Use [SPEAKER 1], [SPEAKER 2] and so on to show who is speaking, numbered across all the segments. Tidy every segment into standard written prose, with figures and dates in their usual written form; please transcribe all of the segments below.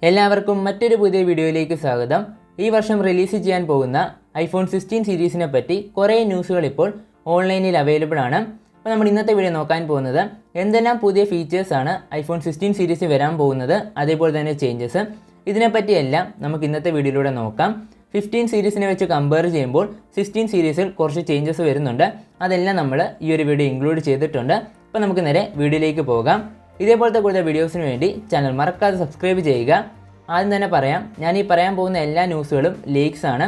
[SPEAKER 1] എല്ലാവർക്കും മറ്റൊരു പുതിയ വീഡിയോയിലേക്ക് സ്വാഗതം. ഈ വർഷം റിലീസ് ചെയ്യാൻ പോകുന്ന ഐഫോൺ 16 സീരീസിനെ പറ്റി കുറേ ന്യൂസുകൾ ഇപ്പോൾ ഓൺലൈനിൽ അവൈലബിൾ ആണ്. അപ്പോൾ നമ്മൾ ഇന്നത്തെ വീഡിയോ നോക്കാൻ പോകുന്നത് എന്തെല്ലാം പുതിയ ഫീച്ചേഴ്സാണ് ഐഫോൺ 16 സീരീസിൽ വരാൻ പോകുന്നത്, അതേപോലെ തന്നെ ചേഞ്ചസ്, ഇതിനെപ്പറ്റിയെല്ലാം നമുക്ക് ഇന്നത്തെ വീഡിയോയിലൂടെ നോക്കാം. 15 സീരീസിനെ വെച്ച് കമ്പയർ ചെയ്യുമ്പോൾ 16 സീരീസിൽ കുറച്ച് ചേഞ്ചസ് വരുന്നുണ്ട്. അതെല്ലാം നമ്മൾ ഈ ഒരു വീഡിയോ ഇൻക്ലൂഡ് ചെയ്തിട്ടുണ്ട്. അപ്പോൾ നമുക്ക് നേരെ വീഡിയോയിലേക്ക് പോകാം. ഇതേപോലത്തെ കൂടുതൽ വീഡിയോസിന് വേണ്ടി ചാനൽ മറക്കാതെ സബ്സ്ക്രൈബ് ചെയ്യുക. ആദ്യം തന്നെ പറയാം, ഞാൻ ഈ പറയാൻ പോകുന്ന എല്ലാ ന്യൂസുകളും ലീക്സ് ആണ്,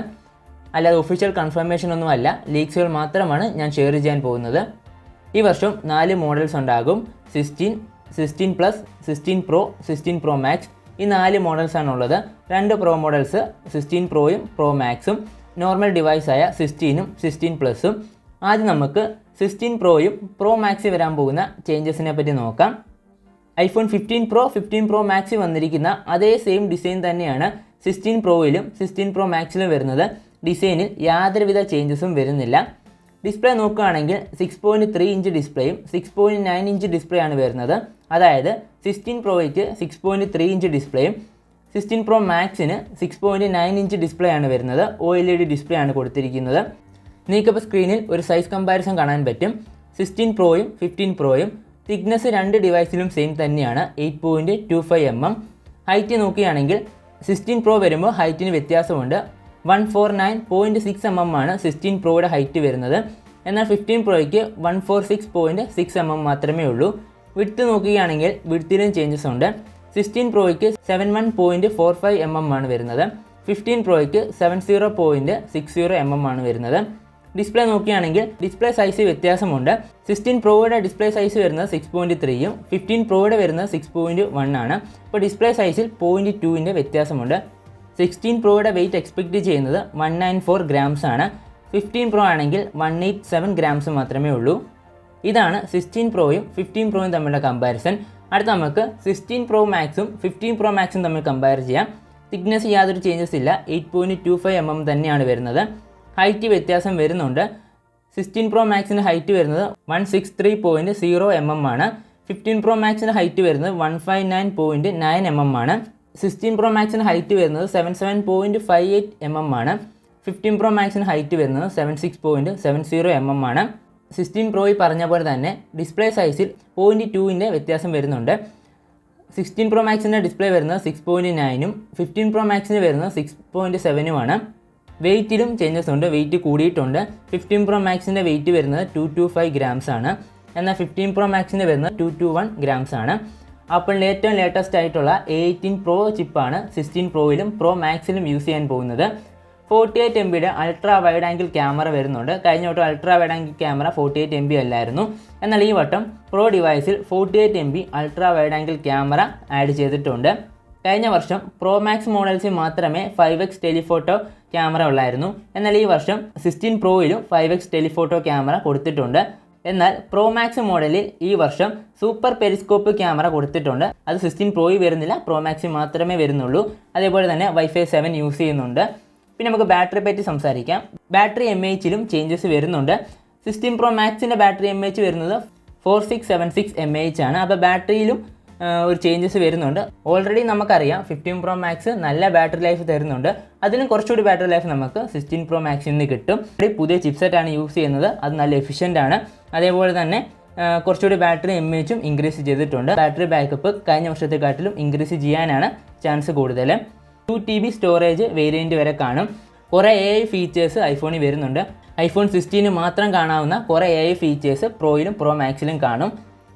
[SPEAKER 1] അല്ലാതെ ഒഫീഷ്യൽ കൺഫർമേഷൻ ഒന്നും അല്ല. ലീക്സുകൾ മാത്രമാണ് ഞാൻ ഷെയർ ചെയ്യാൻ പോകുന്നത്. ഈ വർഷം 4 മോഡൽസ് ഉണ്ടാകും. 16, 16 പ്ലസ്, 16 പ്രോ, 16 പ്രോ മാക്സ്, ഈ 4 മോഡൽസാണ് ഉള്ളത്. 2 പ്രോ മോഡൽസ് 16 പ്രോയും പ്രോ മാക്സും, നോർമൽ ഡിവൈസായ 16ഉം 16 പ്ലസും. ആദ്യം നമുക്ക് 16 പ്രോയും പ്രോ മാക്സിൽ വരാൻ പോകുന്ന ചേഞ്ചസിനെ പറ്റി നോക്കാം. ഐഫോൺ 15 പ്രോ, 15 പ്രോ മാക്സിൽ വന്നിരിക്കുന്ന അതേ സെയിം ഡിസൈൻ തന്നെയാണ് 16 പ്രോയിലും 16 പ്രോ മാക്സിലും വരുന്നത്. ഡിസൈനിൽ യാതൊരുവിധ ചേഞ്ചസും വരുന്നില്ല. ഡിസ്പ്ലേ നോക്കുകയാണെങ്കിൽ 6.3 ഇഞ്ച് ഡിസ്പ്ലേയും 6.9 ഇഞ്ച് ഡിസ്പ്ലേ ആണ് വരുന്നത്. അതായത് 16 പ്രോയ്ക്ക് 6.3 ഇഞ്ച് ഡിസ്പ്ലേയും 16 പ്രോ മാക്സിന് 6.9 ഇഞ്ച് ഡിസ്പ്ലേ ആണ് വരുന്നത്. OLED ഡിസ്പ്ലേ ആണ് കൊടുത്തിരിക്കുന്നത്. നിങ്ങൾക്കിപ്പോൾ സ്ക്രീനിൽ ഒരു സൈസ് കമ്പാരിസൺ കാണാൻ പറ്റും. 16 പ്രോയും 15 പ്രോയും തിക്നെസ് 2 ഡിവൈസിലും സെയിം തന്നെയാണ്, 8.25 mm. ഹൈറ്റ് നോക്കുകയാണെങ്കിൽ 16 പ്രോ വരുമ്പോൾ ഹൈറ്റിന് വ്യത്യാസമുണ്ട്. 149.6 mm ആണ് 16 പ്രോയുടെ ഹൈറ്റ് വരുന്നത്. എന്നാൽ 15 പ്രോയ്ക്ക് 146.6 mm മാത്രമേ ഉള്ളൂ. വിഡ്ത്ത് നോക്കുകയാണെങ്കിൽ വിഡ്ത്തിലും ചേഞ്ചസ് ഉണ്ട്. 16 പ്രോയ്ക്ക് 71.45 mm ആണ് വരുന്നത്. 15 പ്രോയ്ക്ക് 70.60 mm ആണ് വരുന്നത്. ഡിസ്പ്ലേ നോക്കുകയാണെങ്കിൽ ഡിസ്പ്ലേ സൈസ് വ്യത്യാസമുണ്ട്. 16 പ്രോയുടെ ഡിസ്പ്ലേ സൈസ് വരുന്നത് 6.3യും 15 പ്രോയുടെ വരുന്നത് 6.1 ആണ്. അപ്പോൾ ഡിസ്പ്ലേ സൈസിൽ 0.2ൻ്റെ വ്യത്യാസമുണ്ട്. 16 പ്രോയുടെ വെയിറ്റ് എക്സ്പെക്റ്റ് ചെയ്യുന്നത് 194 ഗ്രാംസ് ആണ്. 15 പ്രോ ആണെങ്കിൽ 187 ഗ്രാംസ് മാത്രമേ ഉള്ളൂ. ഇതാണ് 16 പ്രോയും 15 പ്രോയും തമ്മിലുള്ള കമ്പാരിസൺ. അടുത്ത നമുക്ക് 16 പ്രോ മാക്സും 15 പ്രോ മാക്സും തമ്മിൽ കമ്പയർ ചെയ്യാം. തിക്നെസ് യാതൊരു ചേഞ്ചസ് ഇല്ല, 8.25 mm തന്നെയാണ് വരുന്നത്. ഹൈറ്റ് വ്യത്യാസം വരുന്നുണ്ട്. 16 പ്രോ മാക്സിന് ഹൈറ്റ് വരുന്നത് 163.0 mm ആണ്. 15 പ്രോ മാക്സിന് ഹൈറ്റ് വരുന്നത് 159.9 mm ആണ്. 16 പ്രോ മാക്സിന് ഹൈറ്റ് വരുന്നത് 77.58 mm ആണ്. 15 പ്രോ മാക്സിന് ഹൈറ്റ് വരുന്നത് 76.70 mm ആണ്. 16 പ്രോയിൽ പറഞ്ഞ പോലെ തന്നെ ഡിസ്പ്ലേ സൈസിൽ 0.2ൻ്റെ വ്യത്യാസം വരുന്നുണ്ട്. 16 പ്രോ മാക്സിൻ്റെ ഡിസ്പ്ലേ വരുന്നത് 6.9ഉം 15 പ്രോ മാക്സിന് വരുന്നത് 6.7ഉം ആണ്. വെയിറ്റിലും ചേഞ്ചസ് ഉണ്ട്, വെയിറ്റ് കൂടിയിട്ടുണ്ട്. 15 പ്രോ മാക്സിൻ്റെ വെയിറ്റ് വരുന്നത് 225 ഗ്രാംസ് ആണ്. എന്നാൽ 15 പ്രോ മാക്സിൻ്റെ വരുന്നത് 221 ഗ്രാംസ് ആണ്. ആപ്പിളിൻ്റെ ഏറ്റവും ലേറ്റസ്റ്റ് ആയിട്ടുള്ള A18 പ്രോ ചിപ്പാണ് 16 പ്രോയിലും പ്രോ മാക്സിലും യൂസ് ചെയ്യാൻ പോകുന്നത്. 48 MBയുടെ അൾട്രാ വൈഡ് ആംഗിൾ ക്യാമറ വരുന്നുണ്ട്. കഴിഞ്ഞ വട്ടം ultra wide angle camera 48 MB അല്ലായിരുന്നു. എന്നാൽ ഈ വട്ടം പ്രോ ഡിവൈസിൽ 48 MB ultra wide angle camera add ചെയ്തിട്ടുണ്ട്. കഴിഞ്ഞ വർഷം പ്രോ മാക്സ് മോഡൽസിൽ മാത്രമേ 5x ടെലിഫോട്ടോ ക്യാമറ ഉള്ളായിരുന്നു. എന്നാൽ ഈ വർഷം 16 പ്രോയിലും 5x ടെലിഫോട്ടോ ക്യാമറ കൊടുത്തിട്ടുണ്ട്. എന്നാൽ പ്രോ മാക്സ് മോഡലിൽ ഈ വർഷം സൂപ്പർ പെരിസ്കോപ്പ് ക്യാമറ കൊടുത്തിട്ടുണ്ട്. അത് 16 പ്രോയിൽ വരുന്നില്ല, പ്രോ മാക്സിൽ മാത്രമേ വരുന്നുള്ളൂ. അതേപോലെ തന്നെ Wi-Fi 7 യൂസ് ചെയ്യുന്നുണ്ട്. പിന്നെ നമുക്ക് ബാറ്ററി പറ്റി സംസാരിക്കാം. ബാറ്ററി MAHലും ചേഞ്ചസ് വരുന്നുണ്ട്. 16 പ്രോ മാക്സിൻ്റെ ബാറ്ററി MAH വരുന്നത് 4676 mAh ആണ്. അപ്പോൾ ബാറ്ററിയിലും ഒരു ചേഞ്ചസ് വരുന്നുണ്ട്. ഓൾറെഡി നമുക്കറിയാം 15 പ്രോ മാക്സ് നല്ല ബാറ്ററി ലൈഫ് തരുന്നുണ്ട്. അതിലും കുറച്ചുകൂടി ബാറ്ററി ലൈഫ് നമുക്ക് 16 പ്രോ മാക്സിൽ നിന്ന് കിട്ടും. പുതിയ ചിപ്സെറ്റാണ് യൂസ് ചെയ്യുന്നത്, അത് നല്ല എഫിഷ്യൻ്റ് ആണ്. അതേപോലെ തന്നെ കുറച്ചുകൂടി ബാറ്ററി MAHും ഇൻക്രീസ് ചെയ്തിട്ടുണ്ട്. ബാറ്ററി ബാക്കപ്പ് കഴിഞ്ഞ വർഷത്തെക്കാട്ടിലും ഇൻക്രീസ് ചെയ്യാനാണ് ചാൻസ് കൂടുതൽ. 2 TB സ്റ്റോറേജ് വേരിയൻറ്റ് വരെ കാണും. കുറേ AI ഫീച്ചേഴ്സ് ഐഫോണിൽ വരുന്നുണ്ട്. ഐഫോൺ 16 മാത്രം കാണാവുന്ന കുറേ AI ഫീച്ചേഴ്സ് പ്രോയിലും പ്രോ മാക്സിലും കാണും.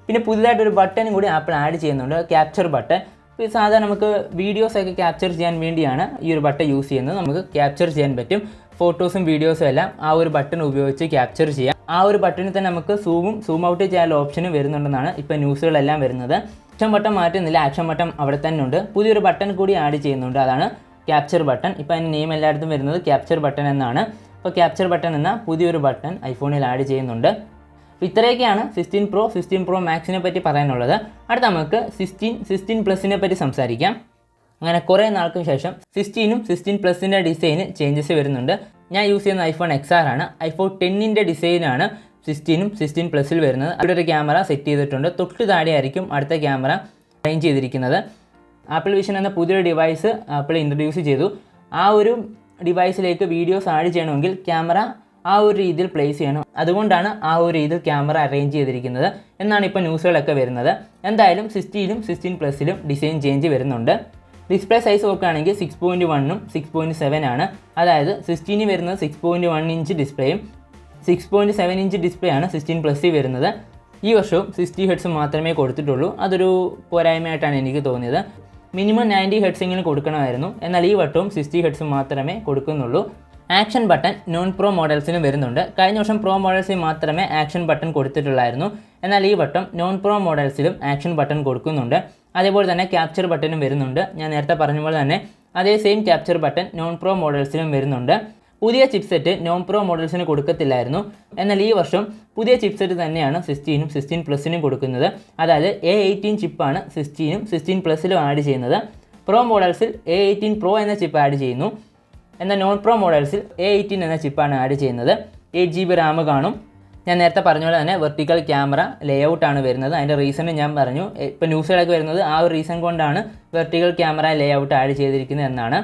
[SPEAKER 1] പിന്നെ പുതുതായിട്ടൊരു ബട്ടനും കൂടി ആപ്പിൾ ആഡ് ചെയ്യുന്നുണ്ട്, ക്യാപ്ചർ ബട്ടൺ. ഇപ്പോൾ സാധാരണ നമുക്ക് വീഡിയോസൊക്കെ ക്യാപ്ചർ ചെയ്യാൻ വേണ്ടിയാണ് ഈ ഒരു ബട്ടൺ യൂസ് ചെയ്യുന്നത്. നമുക്ക് ക്യാപ്ചർ ചെയ്യാൻ പറ്റും. ഫോട്ടോസും വീഡിയോസും എല്ലാം ആ ഒരു ബട്ടൺ ഉപയോഗിച്ച് ക്യാപ്ചർ ചെയ്യാം. ആ ഒരു ബട്ടണിൽ തന്നെ നമുക്ക് സൂം ഔട്ട് ചെയ്യാനുള്ള ഓപ്ഷനും വരുന്നുണ്ടെന്നാണ് ഇപ്പോൾ ന്യൂസുകളെല്ലാം വരുന്നത്. ആക്ഷൻ ബട്ടൺ മാറ്റുന്നില്ല, ആക്ഷൻ ബട്ടൺ അവിടെ തന്നെ ഉണ്ട്. പുതിയൊരു ബട്ടൺ കൂടി ആഡ് ചെയ്യുന്നുണ്ട്, അതാണ് ക്യാപ്ചർ ബട്ടൺ. ഇപ്പോൾ അതിൻ്റെ നെയിം എല്ലായിടത്തും വരുന്നത് ക്യാപ്ചർ ബട്ടൺ എന്നാണ്. അപ്പോൾ ക്യാപ്ചർ ബട്ടൺ എന്ന പുതിയൊരു ബട്ടൺ ഐഫോണിൽ ആഡ് ചെയ്യുന്നുണ്ട്. ഇത്രയൊക്കെയാണ് 16 പ്രോ 16 പ്രോ മാക്സിനെ പറ്റി പറയാനുള്ളത്. അടുത്ത നമുക്ക് 16 പ്ലസിനെ പറ്റി സംസാരിക്കാം. അങ്ങനെ കുറേ നാൾക്ക് ശേഷം 16ഉം 16 പ്ലസിൻ്റെ ഡിസൈനിൽ ചേഞ്ചസ് വരുന്നുണ്ട്. ഞാൻ യൂസ് ചെയ്യുന്ന ഐഫോൺ XR ആണ്. ഐഫോൺ 10ൻ്റെ ഡിസൈനാണ് 16ഉം 16 പ്ലസിൽ വരുന്നത്. അവിടെ ഒരു ക്യാമറ സെറ്റ് ചെയ്തിട്ടുണ്ട്. തൊട്ട് താഴെയായിരിക്കും അടുത്ത ക്യാമറ അറേഞ്ച് ചെയ്തിരിക്കുന്നത്. ആപ്പിൾ വിഷൻ എന്ന പുതിയൊരു ഡിവൈസ് ആപ്പിൾ ഇൻട്രൊഡ്യൂസ് ചെയ്തു. ആ ഒരു ഡിവൈസിലേക്ക് വീഡിയോസ് ആഡ് ചെയ്യണമെങ്കിൽ ക്യാമറ ആ ഒരു രീതിയിൽ പ്ലേസ് ചെയ്യണം. അതുകൊണ്ടാണ് ആ ഒരു രീതിയിൽ ക്യാമറ അറേഞ്ച് ചെയ്തിരിക്കുന്നത് എന്നാണ് ഇപ്പോൾ ന്യൂസുകളൊക്കെ വരുന്നത്. എന്തായാലും 16ലും 16 പ്ലസിലും ഡിസൈൻ ചേഞ്ച് വരുന്നുണ്ട്. ഡിസ്പ്ലേ സൈസ് നോക്കുകയാണെങ്കിൽ 6.1 6.7 ആണ്. അതായത് 16 വരുന്നത് 6.1 ഇഞ്ച് ഡിസ്പ്ലേയും 6.7 ഇഞ്ച് ഡിസ്പ്ലേ ആണ് 16 പ്ലസ്സിൽ വരുന്നത്. ഈ വർഷവും 60 ഹെർട്സ് മാത്രമേ കൊടുത്തിട്ടുള്ളൂ. അതൊരു പോരായ്മയായിട്ടാണ് എനിക്ക് തോന്നിയത്. മിനിമം 90 ഹെർട്സെങ്കിലും കൊടുക്കണമായിരുന്നു. എന്നാൽ ഈ വട്ടവും 60 ഹെർട്സ് മാത്രമേ കൊടുക്കുന്നുള്ളൂ. ആക്ഷൻ ബട്ടൺ നോൺ പ്രോ മോഡൽസിനും വരുന്നുണ്ട്. കഴിഞ്ഞ വർഷം പ്രോ മോഡൽസിൽ മാത്രമേ ആക്ഷൻ ബട്ടൺ കൊടുത്തിട്ടുള്ളായിരുന്നു. എന്നാൽ ഈ വട്ടം നോൺ പ്രോ മോഡൽസിലും ആക്ഷൻ ബട്ടൺ കൊടുക്കുന്നുണ്ട്. അതേപോലെ തന്നെ ക്യാപ്ചർ ബട്ടനും വരുന്നുണ്ട്. ഞാൻ നേരത്തെ പറഞ്ഞ പോലെ തന്നെ അതേ same capture button non pro മോഡൽസിലും വരുന്നുണ്ട്. പുതിയ ചിപ്സെറ്റ് നോൺ പ്രോ മോഡൽസിന് കൊടുക്കത്തില്ലായിരുന്നു. എന്നാൽ ഈ വർഷം പുതിയ ചിപ്സെറ്റ് തന്നെയാണ് 16നും 16 പ്ലസിനും കൊടുക്കുന്നത്. അതായത് A18 ചിപ്പാണ് 16നും 16 പ്ലസിലും ആഡ് ചെയ്യുന്നത്. പ്രോ മോഡൽസിൽ A18 പ്രോ എന്ന ചിപ്പ് ആഡ് ചെയ്യുന്നു. എന്നാൽ നോൺ പ്രോ മോഡൽസിൽ A18 എന്ന ചിപ്പാണ് ആഡ് ചെയ്യുന്നത്. 8 GB റാം കാണും. ഞാൻ നേരത്തെ പറഞ്ഞ പോലെ തന്നെ വെർട്ടിക്കൽ ക്യാമറ ലേഔട്ടാണ് വരുന്നത്. അതിൻ്റെ റീസൺ ഞാൻ പറഞ്ഞു. ഇപ്പോൾ ന്യൂസുകളൊക്കെ വരുന്നത് ആ ഒരു റീസൺ കൊണ്ടാണ് വെർട്ടിക്കൽ ക്യാമറ ലേഔട്ട് ആഡ് ചെയ്തിരിക്കുന്നത് എന്നാണ്.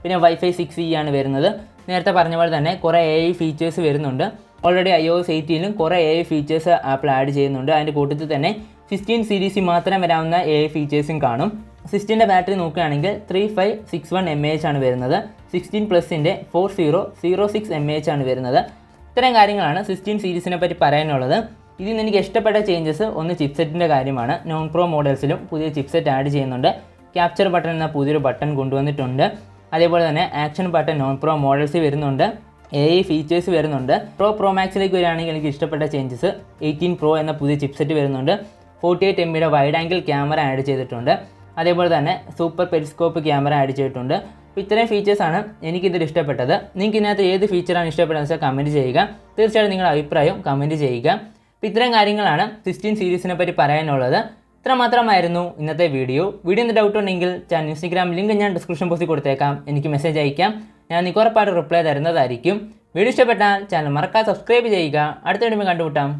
[SPEAKER 1] പിന്നെ Wi-Fi 6E ആണ് വരുന്നത്. നേരത്തെ പറഞ്ഞ പോലെ തന്നെ കുറേ AI ഫീച്ചേഴ്സ് വരുന്നുണ്ട്. ഓൾറെഡി iOS 18ലും കുറേ AI ഫീച്ചേഴ്സ് ആപ്പിൾ ആഡ് ചെയ്യുന്നുണ്ട്. അതിൻ്റെ കൂട്ടത്തിൽ തന്നെ 16 സീരീസിൽ മാത്രം വരാവുന്ന AI ഫീച്ചേഴ്സും കാണും. 16ൻ്റെ ബാറ്ററി നോക്കുകയാണെങ്കിൽ 3561 mAh ആണ് വരുന്നത്. 16 പ്ലസിൻ്റെ 4006 mAh ആണ് വരുന്നത്. ഇത്തരം കാര്യങ്ങളാണ് 16 സീരീസിനെ പറ്റി പറയാനുള്ളത്. ഇതിൽ നിന്ന് എനിക്ക് ഇഷ്ടപ്പെട്ട ചേഞ്ചസ് ഒന്ന് ചിപ്സെറ്റിൻ്റെ കാര്യമാണ്. നോൺ പ്രോ മോഡൽസിലും പുതിയ ചിപ്സെറ്റ് ആഡ് ചെയ്യുന്നുണ്ട്. ക്യാപ്ചർ ബട്ടൺ എന്ന പുതിയൊരു ബട്ടൺ കൊണ്ടുവന്നിട്ടുണ്ട്. അതേപോലെ തന്നെ ആക്ഷൻ ബട്ടൺ നോൺ പ്രോ മോഡൽസിൽ വരുന്നുണ്ട്. AI ഫീച്ചേഴ്സ് വരുന്നുണ്ട്. പ്രോ മാക്സിലേക്ക് വരികയാണെങ്കിൽ എനിക്ക് ഇഷ്ടപ്പെട്ട ചേഞ്ചസ് 18 പ്രോ എന്ന പുതിയ ചിപ്സെറ്റ് വരുന്നുണ്ട്. 48 MB wide angle camera add ചെയ്തിട്ടുണ്ട്. അതേപോലെ തന്നെ സൂപ്പർ പെരിസ്കോപ്പ് ക്യാമറ ആഡ് ചെയ്തിട്ടുണ്ട്. അപ്പോൾ ഇത്രയും ഫീച്ചേഴ്സാണ് എനിക്കിതിൽ ഇഷ്ടപ്പെട്ടത്. നിങ്ങൾക്ക് ഇതിനകത്ത് ഏത് ഫീച്ചറാണ് ഇഷ്ടപ്പെട്ടതെന്ന് വെച്ചാൽ കമൻറ്റ് ചെയ്യുക. തീർച്ചയായിട്ടും നിങ്ങളുടെ അഭിപ്രായം കമൻറ്റ് ചെയ്യുക. അപ്പോൾ ഇത്രയും കാര്യങ്ങളാണ് 16 സീരീസിനെ പറ്റി പറയാനുള്ളത്. ഇത്ര മാത്രമായിരുന്നു ഇന്നത്തെ വീഡിയോ. വീഡിയോ ഡൗട്ട് ഉണ്ടെങ്കിൽ ചാനൽ ഇൻസ്റ്റഗ്രാം ലിങ്ക് ഞാൻ ഡിസ്ക്രിപ്ഷൻ ബോക്സിൽ കൊടുത്തേക്കാം. എനിക്ക് മെസ്സേജ് അയക്കാം. ഞാൻ നിങ്ങൾക്ക് ഉറപ്പായിട്ട് റിപ്ലൈ തരുന്നതായിരിക്കും. വീഡിയോ ഇഷ്ടപ്പെട്ടാൽ ചാനൽ മറക്കാതെ സബ്സ്ക്രൈബ് ചെയ്യുക. അടുത്ത വീഡിയോ കണ്ടുമുട്ടാം.